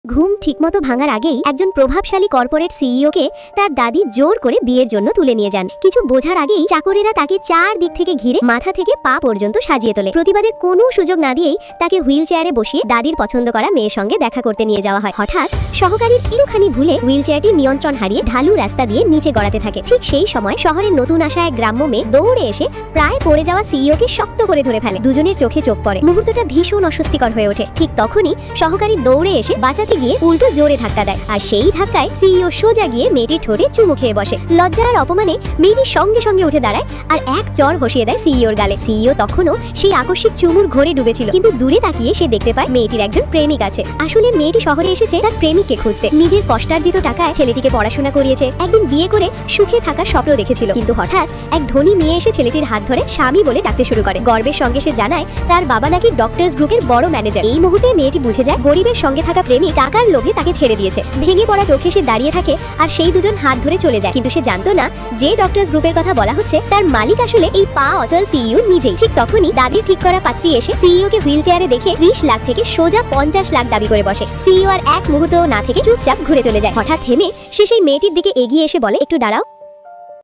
ঘুম ঠিকমতো ভাঙার আগেই একজন প্রভাবশালী কর্পোরেট সিইওকে তার দাদি জোর করে বিয়ের জন্য তুলে নিয়ে যান। কিছু বোঝার আগেই চাকরেরা তাকে চারদিক থেকে ঘিরে মাথা থেকে পা পর্যন্ত সাজিয়ে তোলে। প্রতিবাদের কোনো সুযোগ না দিয়েই তাকে হুইল চেয়ারে বসিয়ে দাদির পছন্দ করা মেয়ের সঙ্গে দেখা করতে নিয়ে যাওয়া হয়। হঠাৎ সহকারীর একটুখানি ভুলে হুইল চেয়ারটি নিয়ন্ত্রণ হারিয়ে ঢালু রাস্তা দিয়ে নিচে গড়াতে থাকে। ঠিক সেই সময় শহরের নতুন আসা এক গ্রাম্য মেয়ে দৌড়ে এসে প্রায় পড়ে যাওয়া সিইওকে শক্ত করে ধরে ফেলে। দুজনের চোখে চোখ পড়ে। মুহূর্তটা ভীষণ অস্বস্তিকর হয়ে ওঠে। ঠিক তখনই সহকারী দৌড়ে এসে বাঁচাতে গিয়ে উল্টো জোরে ধাক্কা দেয়, আর সেই ধাক্কায় সিইও সোজা গিয়ে মেয়েটির ঠোঁটে চুমু খেয়ে বসে। লজ্জার অপমানে মেয়েটির সঙ্গে সঙ্গে উঠে দাঁড়ায় আর এক চড় বসিয়ে দেয় সিইওর গালে। সিইও তখনও সেই আকস্মিক চুমুর ঘোরে ডুবেছিল, কিন্তু দূরে তাকিয়ে সে দেখতে পায় মেয়েটির একজন প্রেমিক আছে। আসলে মেয়েটি শহরে এসেছে তার প্রেমিককে খুঁজতে। নিজের কষ্টার্জিত টাকায় ছেলেটিকে পড়াশোনা করিয়েছে, একদিন বিয়ে করে সুখে থাকার স্বপ্ন দেখেছিল। কিন্তু হঠাৎ এক ধনী মেয়ে এসে ছেলেটির হাত ধরে স্বামী বলে ডাকতে শুরু করে। গর্বের সঙ্গে সে জানায় তার বাবা নাকি ডক্টরস গ্রুপের বড় ম্যানেজার। এই মুহূর্তে মেয়েটি বুঝে যায় গরিবের সঙ্গে থাকা প্রেমিক টাকার লোভে তাকে ছেড়ে দিয়েছে। ভেঙে পড়া চোখে সে দাঁড়িয়ে থাকে আর সেই দুজন হাত ধরে চলে যায়। কিন্তু সে জানতো না যে ডক্টরস গ্রুপের কথা বলা হচ্ছে তার মালিক আসলে এই পা অচল সিইও নিজেই। ঠিক তখনই দাদির ঠিক করা পাত্রী এসে সিইও কে হুইল চেয়ারে দেখে 30 লাখ থেকে সোজা 50 লাখ দাবি করে বসে। সিইও আর এক মুহূর্তও না থেকে চুপচাপ ঘুরে চলে যায়। হঠাৎ থেমে সে সেই মেয়েটির দিকে এগিয়ে এসে বলে, একটু দাঁড়াও।